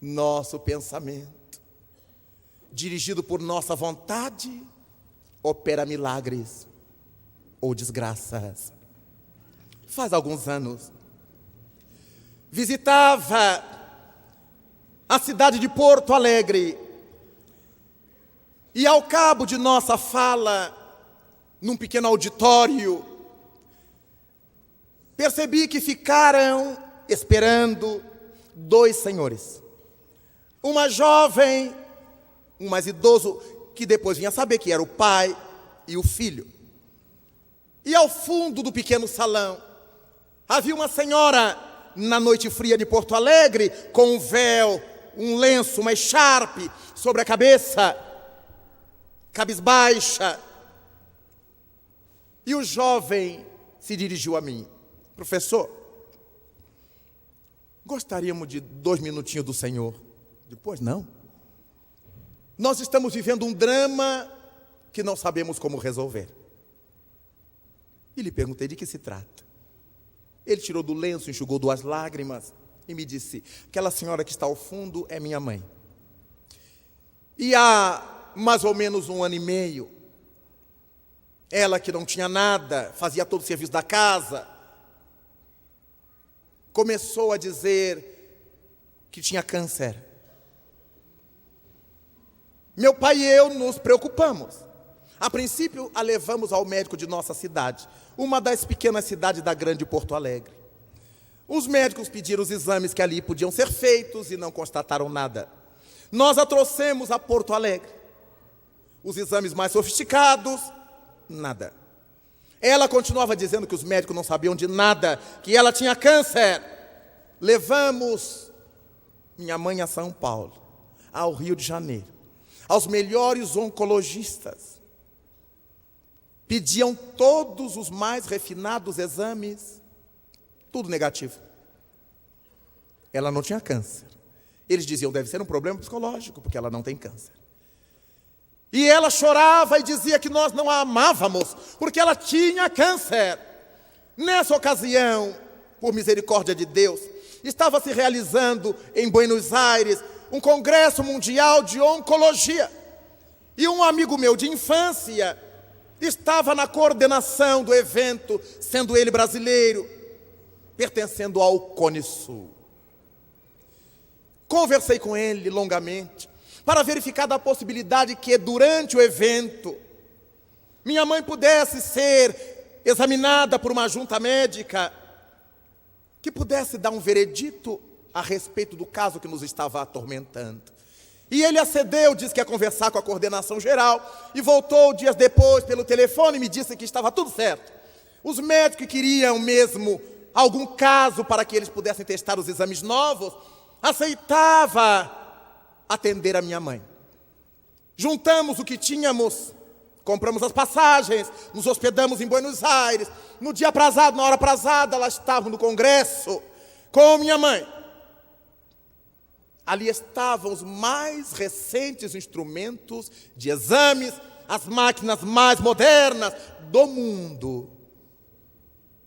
Nosso pensamento, dirigido por nossa vontade, opera milagres ou desgraças. Faz alguns anos, visitava a cidade de Porto Alegre e, ao cabo de nossa fala, num pequeno auditório, percebi que ficaram esperando dois senhores. Uma jovem, um mais idoso, que depois vinha saber que era o pai e o filho. E ao fundo do pequeno salão, havia uma senhora, na noite fria de Porto Alegre, com um véu, um lenço, uma echarpe sobre a cabeça, cabisbaixa. E o jovem se dirigiu a mim: professor, gostaríamos de 2 minutinhos do senhor. Depois não. Nós estamos vivendo um drama que não sabemos como resolver. E lhe perguntei de que se trata. Ele tirou do lenço, enxugou 2 lágrimas e me disse: aquela senhora que está ao fundo é minha mãe. E há mais ou menos 1 ano e meio, ela, que não tinha nada, fazia todo o serviço da casa, começou a dizer que tinha câncer. Meu pai e eu nos preocupamos. A princípio, a levamos ao médico de nossa cidade, uma das pequenas cidades da grande Porto Alegre. Os médicos pediram os exames que ali podiam ser feitos e não constataram nada. Nós a trouxemos a Porto Alegre. Os exames mais sofisticados, nada. Ela continuava dizendo que os médicos não sabiam de nada, que ela tinha câncer. Levamos minha mãe a São Paulo, ao Rio de Janeiro, aos melhores oncologistas. Pediam todos os mais refinados exames, tudo negativo. Ela não tinha câncer. Eles diziam: deve ser um problema psicológico, porque ela não tem câncer. E ela chorava e dizia que nós não a amávamos, porque ela tinha câncer. Nessa ocasião, por misericórdia de Deus, estava se realizando em Buenos Aires um congresso mundial de oncologia. E um amigo meu de infância estava na coordenação do evento, sendo ele brasileiro, pertencendo ao Cone Sul. Conversei com ele longamente, para verificar da possibilidade que durante o evento minha mãe pudesse ser examinada por uma junta médica que pudesse dar um veredito a respeito do caso que nos estava atormentando. E ele acedeu, disse que ia conversar com a coordenação geral e voltou dias depois pelo telefone e me disse que estava tudo certo. Os médicos que queriam mesmo algum caso para que eles pudessem testar os exames novos, aceitava atender a minha mãe. Juntamos o que tínhamos, compramos as passagens, nos hospedamos em Buenos Aires. No dia aprazado, na hora aprazada, lá estavam no congresso com minha mãe. Ali estavam os mais recentes instrumentos de exames, as máquinas mais modernas do mundo,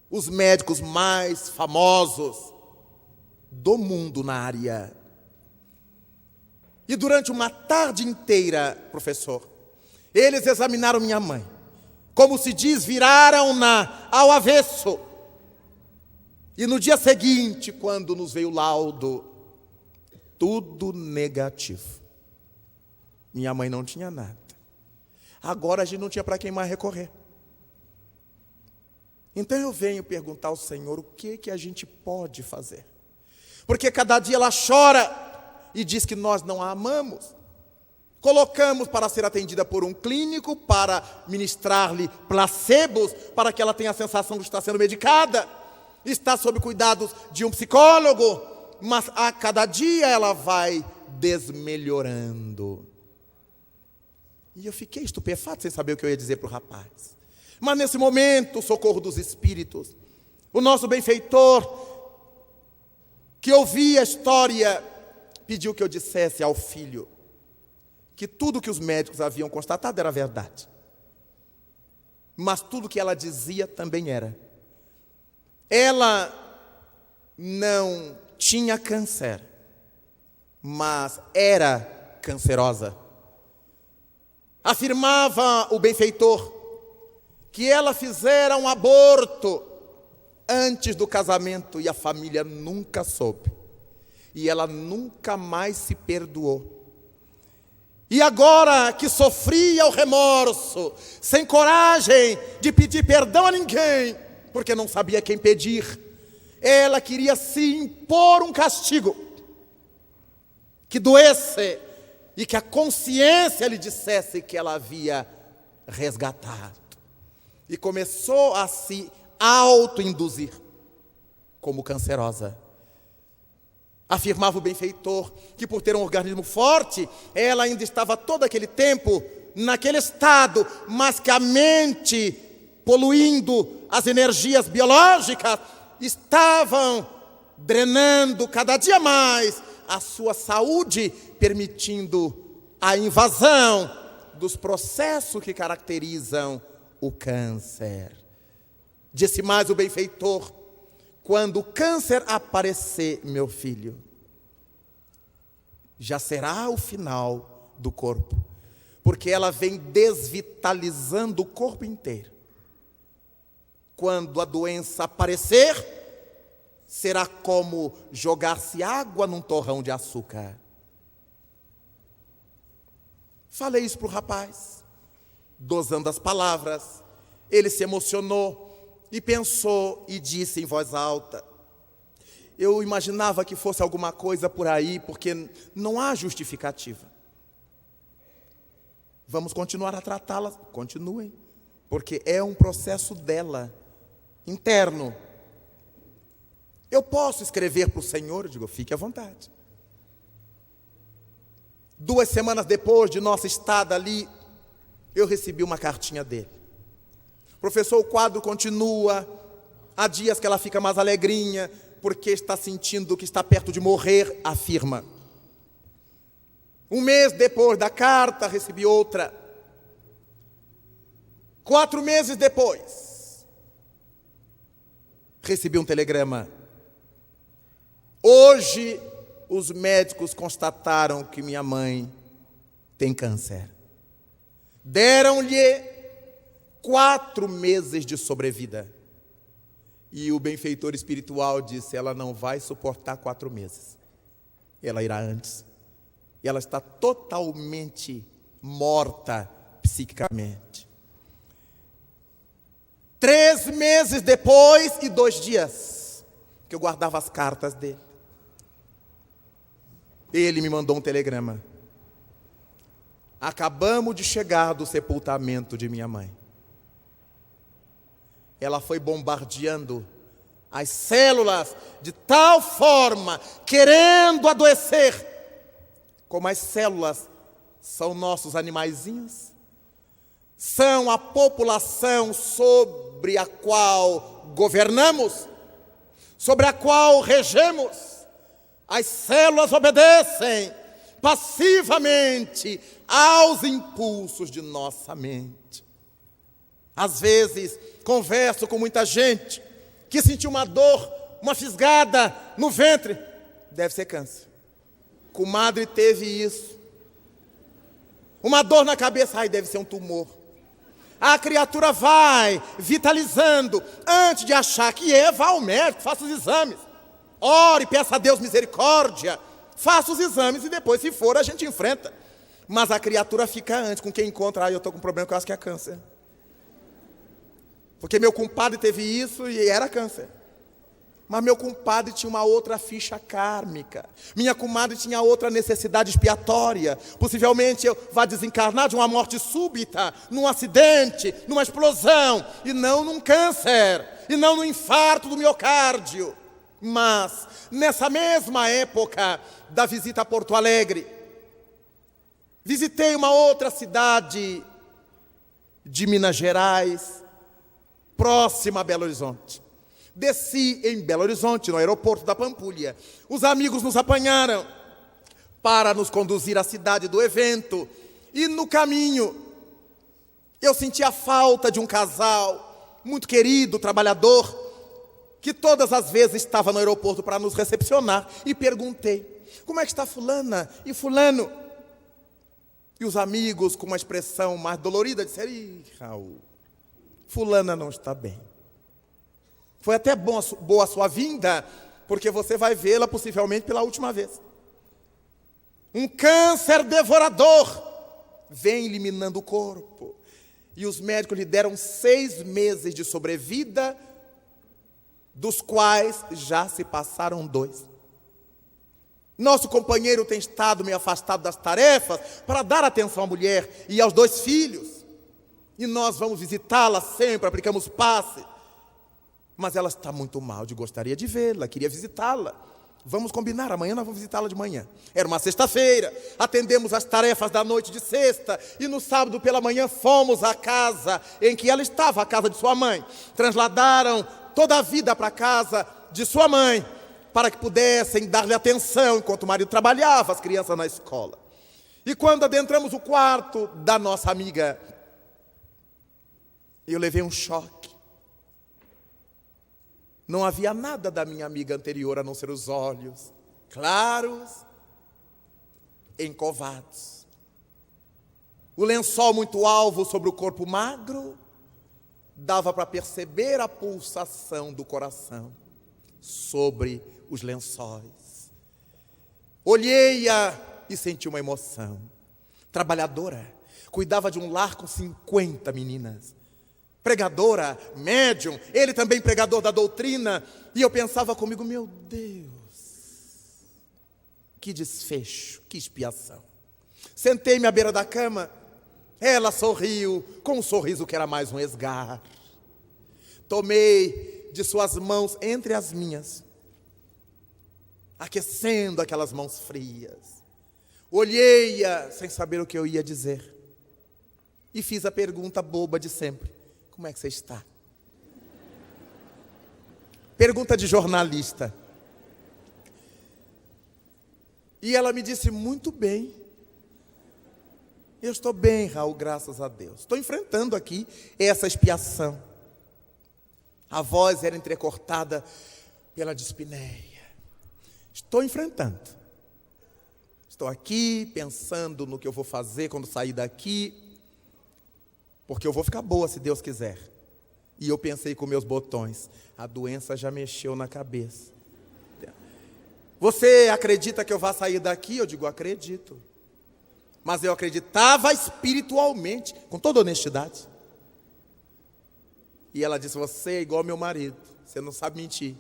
os médicos mais famosos do mundo na área. E durante uma tarde inteira, professor, eles examinaram minha mãe. Como se diz, viraram-na ao avesso. E no dia seguinte, quando nos veio o laudo, tudo negativo. Minha mãe não tinha nada. Agora a gente não tinha para quem mais recorrer. Então eu venho perguntar ao Senhor o que a gente pode fazer. Porque cada dia ela chora e diz que nós não a amamos. Colocamos para ser atendida por um clínico, para ministrar-lhe placebos, para que ela tenha a sensação de estar sendo medicada. Está sob cuidados de um psicólogo, mas a cada dia ela vai desmelhorando. E eu fiquei estupefato sem saber o que eu ia dizer para o rapaz. Mas nesse momento, o socorro dos espíritos, o nosso benfeitor, que ouvia a história, pediu que eu dissesse ao filho que tudo que os médicos haviam constatado era verdade. Mas tudo que ela dizia também era. Ela não tinha câncer. mas era cancerosa. Afirmava o benfeitor que ela fizera um aborto antes do casamento e a família nunca soube. E ela nunca mais se perdoou. E agora que sofria o remorso, sem coragem de pedir perdão a ninguém, porque não sabia quem pedir, ela queria se impor um castigo que doesse e que a consciência lhe dissesse que ela havia resgatado. E começou a se auto-induzir como cancerosa. Afirmava o benfeitor que, por ter um organismo forte, ela ainda estava todo aquele tempo naquele estado, mas que a mente, poluindo as energias biológicas, estavam drenando cada dia mais a sua saúde, permitindo a invasão dos processos que caracterizam o câncer. Disse mais o benfeitor: quando o câncer aparecer, meu filho, já será o final do corpo, porque ela vem desvitalizando o corpo inteiro. Quando a doença aparecer, será como jogar-se água num torrão de açúcar. Falei isso para o rapaz, dosando as palavras. Ele se emocionou e pensou e disse em voz alta: eu imaginava que fosse alguma coisa por aí, porque não há justificativa. Vamos continuar a tratá-la? Continuem, porque é um processo dela, interno. Eu posso escrever para o Senhor? Eu digo, fique à vontade. 2 semanas depois de nossa estada ali, eu recebi uma cartinha dele. Professor, o quadro continua. Há dias que ela fica mais alegrinha, porque está sentindo que está perto de morrer, afirma. 1 mês depois da carta, recebi outra. 4 meses depois, recebi um telegrama. Hoje, os médicos constataram que minha mãe tem câncer. Deram-lhe 4 meses de sobrevida. E o benfeitor espiritual disse: ela não vai suportar 4 meses. Ela irá antes. E ela está totalmente morta psiquicamente. 3 meses depois e 2 dias, que eu guardava as cartas dele, ele me mandou um telegrama: acabamos de chegar do sepultamento de minha mãe. Ela foi bombardeando as células de tal forma, querendo adoecer, como as células são nossos animaizinhos, são a população sobre a qual governamos, sobre a qual regemos. As células obedecem passivamente aos impulsos de nossa mente. Às vezes, converso com muita gente que sentiu uma dor, uma fisgada no ventre. Deve ser câncer. Comadre teve isso. Uma dor na cabeça, ai, deve ser um tumor. A criatura vai vitalizando. Antes de achar que vá ao médico, faça os exames. Ore, peça a Deus misericórdia. Faça os exames e depois, se for, a gente enfrenta. Mas a criatura fica antes. Com quem encontra, eu estou com um problema que eu acho que é câncer. Porque meu compadre teve isso e era câncer. Mas meu compadre tinha uma outra ficha kármica. Minha comadre tinha outra necessidade expiatória. Possivelmente eu vá desencarnar de uma morte súbita, num acidente, numa explosão, e não num câncer, e não no infarto do miocárdio. Mas, nessa mesma época da visita a Porto Alegre, visitei uma outra cidade de Minas Gerais, próxima a Belo Horizonte. Desci em Belo Horizonte, no aeroporto da Pampulha. Os amigos nos apanharam para nos conduzir à cidade do evento. E no caminho, eu senti a falta de um casal muito querido, trabalhador, que todas as vezes estava no aeroporto para nos recepcionar, e perguntei: como é que está fulana e fulano? E os amigos, com uma expressão mais dolorida, disseram: ih, Raul, fulana não está bem. Foi até boa a sua vinda, porque você vai vê-la possivelmente pela última vez. Um câncer devorador vem eliminando o corpo. E os médicos lhe deram 6 meses de sobrevida, dos quais já se passaram 2. Nosso companheiro tem estado meio afastado das tarefas para dar atenção à mulher e aos 2 filhos. E nós vamos visitá-la sempre, aplicamos passe. Mas ela está muito mal, eu gostaria de vê-la, queria visitá-la. Vamos combinar, amanhã nós vamos visitá-la de manhã. Era uma sexta-feira, atendemos as tarefas da noite de sexta, e no sábado pela manhã fomos à casa em que ela estava, a casa de sua mãe. Transladaram toda a vida para a casa de sua mãe, para que pudessem dar-lhe atenção enquanto o marido trabalhava, as crianças na escola. E quando adentramos o quarto da nossa amiga, eu levei um choque. Não havia nada da minha amiga anterior a não ser os olhos claros, encovados. O lençol muito alvo sobre o corpo magro dava para perceber a pulsação do coração sobre os lençóis. Olhei-a e senti uma emoção. Trabalhadora, cuidava de um lar com 50 meninas. Pregadora, médium, ele também pregador da doutrina. E eu pensava comigo: meu Deus, que desfecho, que expiação. Sentei-me à beira da cama. Ela sorriu, com um sorriso que era mais um esgar. Tomei de suas mãos entre as minhas, aquecendo aquelas mãos frias. Olhei-a sem saber o que eu ia dizer. E fiz a pergunta boba de sempre: como é que você está? Pergunta de jornalista. E ela me disse: muito bem. Eu estou bem, Raul, graças a Deus. Estou enfrentando aqui essa expiação. A voz era entrecortada pela dispneia. Estou enfrentando. Estou aqui pensando no que eu vou fazer quando sair daqui, porque eu vou ficar boa se Deus quiser. E eu pensei com meus botões: a doença já mexeu na cabeça. Você acredita que eu vá sair daqui? Eu digo: acredito. Mas eu acreditava espiritualmente, com toda honestidade. E ela disse: você é igual ao meu marido, você não sabe mentir.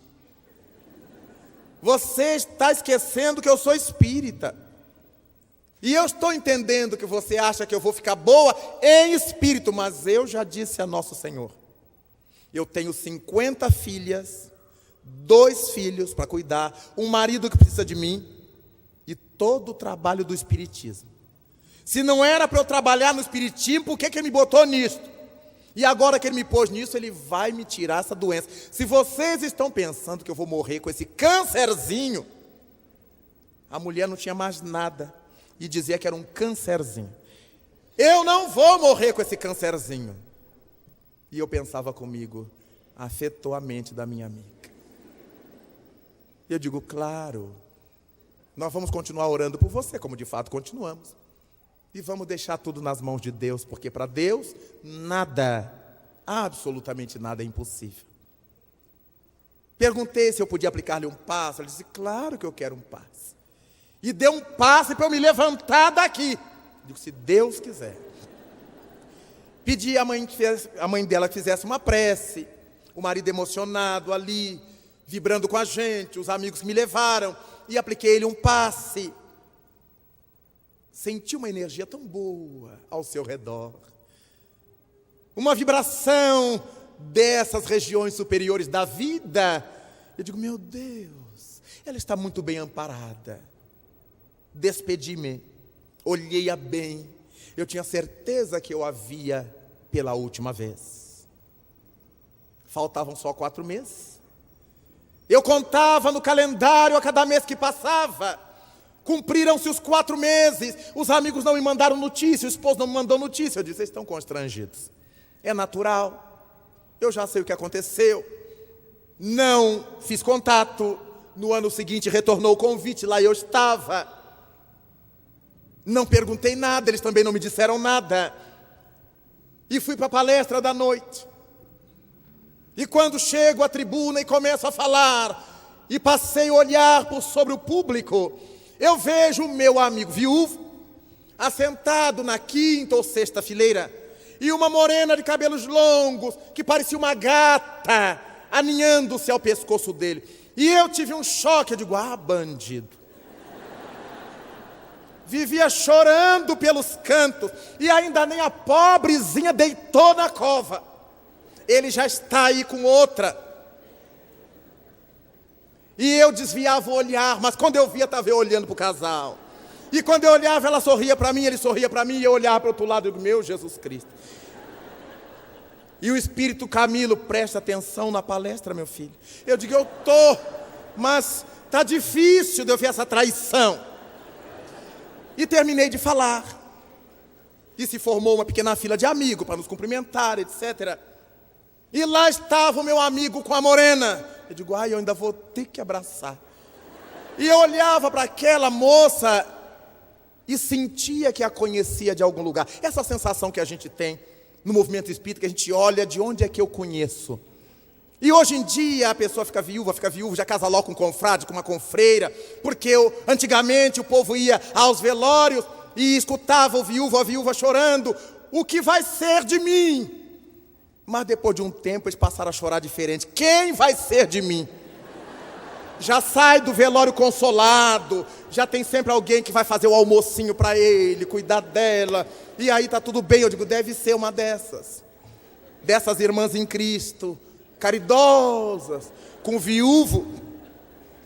Você está esquecendo que eu sou espírita. E eu estou entendendo que você acha que eu vou ficar boa em espírito, mas eu já disse a Nosso Senhor: eu tenho 50 filhas, 2 filhos para cuidar, um marido que precisa de mim, e todo o trabalho do espiritismo. Se não era para eu trabalhar no espiritismo, por que ele me botou nisso? E agora que ele me pôs nisso, ele vai me tirar essa doença. Se vocês estão pensando que eu vou morrer com esse câncerzinho, a mulher não tinha mais nada e dizia que era um câncerzinho. Eu não vou morrer com esse câncerzinho. E eu pensava comigo: afetou a mente da minha amiga. E eu digo: claro, nós vamos continuar orando por você, como de fato continuamos. E vamos deixar tudo nas mãos de Deus, porque para Deus nada, absolutamente nada é impossível. Perguntei se eu podia aplicar-lhe um passe. Ele disse: claro que eu quero um passe. E deu um passe para eu me levantar daqui. Digo: se Deus quiser. Pedi à mãe dela que fizesse uma prece. O marido emocionado ali, vibrando com a gente. Os amigos me levaram e apliquei-lhe um passe. Senti uma energia tão boa ao seu redor. Uma vibração dessas regiões superiores da vida. Eu digo: meu Deus, ela está muito bem amparada. Despedi-me, olhei-a bem. Eu tinha certeza que eu a via pela última vez. Faltavam só 4 meses. Eu contava no calendário a cada mês que passava. Cumpriram-se os 4 meses. Os amigos não me mandaram notícia, o esposo não me mandou notícia. Eu disse: vocês estão constrangidos. É natural. Eu já sei o que aconteceu. Não fiz contato. No ano seguinte retornou o convite, lá eu estava. Não perguntei nada, eles também não me disseram nada. E fui para a palestra da noite. E quando chego à tribuna e começo a falar, e passei a olhar por sobre o público, eu vejo o meu amigo viúvo, assentado na 5ª ou 6ª fileira, e uma morena de cabelos longos, que parecia uma gata, aninhando-se ao pescoço dele. E eu tive um choque, eu digo, bandido. Vivia chorando pelos cantos, e ainda nem a pobrezinha deitou na cova. Ele já está aí com outra. E eu desviava o olhar, mas quando eu via, estava eu olhando para o casal. E quando eu olhava, ela sorria para mim, ele sorria para mim, e eu olhava para o outro lado e digo, meu Jesus Cristo. E o Espírito Camilo, presta atenção na palestra, meu filho. Eu digo, eu tô, mas está difícil de eu ver essa traição. E terminei de falar. E se formou uma pequena fila de amigos para nos cumprimentar, etc. E lá estava o meu amigo com a morena. Eu digo, eu ainda vou ter que abraçar. E eu olhava para aquela moça e sentia que a conhecia de algum lugar. Essa sensação que a gente tem no movimento espírita, que a gente olha de onde é que eu conheço. E hoje em dia a pessoa fica viúva, já casa logo com um confrade, com uma confreira, porque antigamente o povo ia aos velórios e escutava a viúva chorando, o que vai ser de mim? Mas depois de um tempo eles passaram a chorar diferente. Quem vai ser de mim? Já sai do velório consolado, já tem sempre alguém que vai fazer o almocinho para ele, cuidar dela, e aí está tudo bem. Eu digo, deve ser uma dessas irmãs em Cristo, caridosas, com viúvo.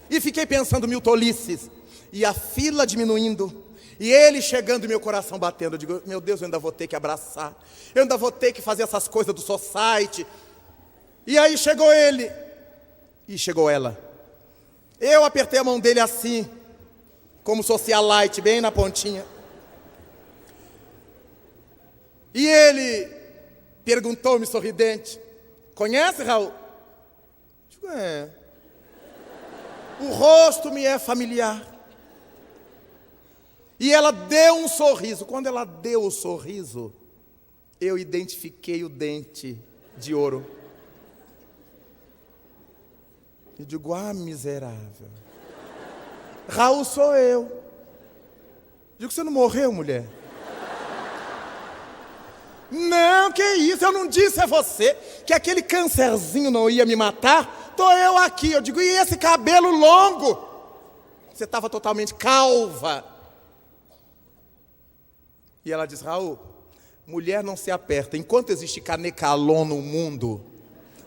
E fiquei pensando mil tolices, e a fila diminuindo, e ele chegando e meu coração batendo. Eu digo, meu Deus, eu ainda vou ter que abraçar, eu ainda vou ter que fazer essas coisas do society. E aí chegou ele, e chegou ela. Eu apertei a mão dele assim, como socialite, bem na pontinha. E ele perguntou-me sorridente, conhece, Raul? Eu digo, é. O rosto me é familiar. E ela deu um sorriso. Quando ela deu o sorriso, eu identifiquei o dente de ouro. Eu digo, miserável. Raul sou eu. Eu digo, você não morreu, mulher? Não, que isso, eu não disse a você que aquele cancerzinho não ia me matar. Estou eu aqui. Eu digo, e esse cabelo longo? Você estava totalmente calva. E ela diz, Raul, mulher não se aperta. Enquanto existe canecalon no mundo,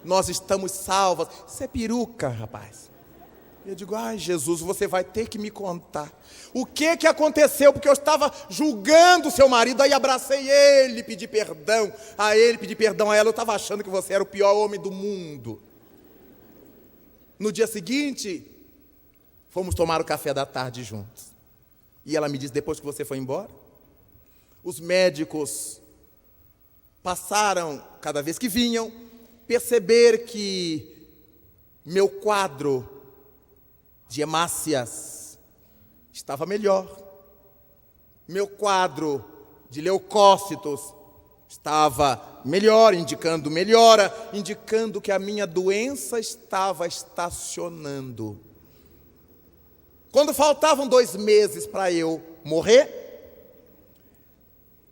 nós estamos salvas. Isso é peruca, rapaz. Eu digo, Jesus, você vai ter que me contar o que aconteceu, porque eu estava julgando o seu marido, aí abracei ele, pedi perdão a ele, pedi perdão a ela, eu estava achando que você era o pior homem do mundo. No dia seguinte, fomos tomar o café da tarde juntos. E ela me disse, depois que você foi embora, os médicos passaram, cada vez que vinham, perceber que meu quadro de hemácias estava melhor. Meu quadro de leucócitos estava melhor, indicando melhora, indicando que a minha doença estava estacionando. Quando faltavam 2 meses para eu morrer,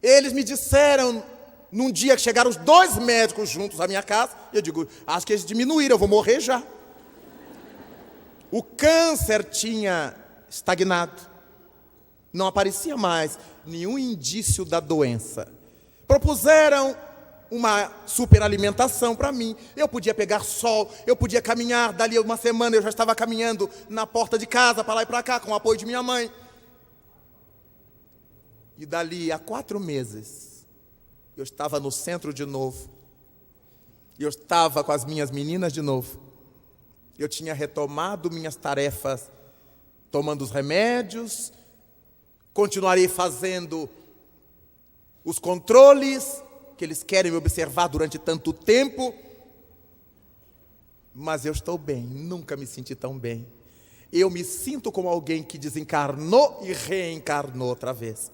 eles me disseram, num dia que chegaram os 2 médicos juntos à minha casa, eu digo, acho que eles diminuíram, eu vou morrer já. O câncer tinha estagnado, não aparecia mais nenhum indício da doença. Propuseram uma superalimentação para mim. Eu podia pegar sol, eu podia caminhar, dali uma semana eu já estava caminhando na porta de casa, para lá e para cá, com o apoio de minha mãe. E dali a 4 meses, eu estava no centro de novo, e eu estava com as minhas meninas de novo. Eu tinha retomado minhas tarefas, tomando os remédios, continuarei fazendo os controles que eles querem me observar durante tanto tempo, mas eu estou bem, nunca me senti tão bem. Eu me sinto como alguém que desencarnou e reencarnou outra vez.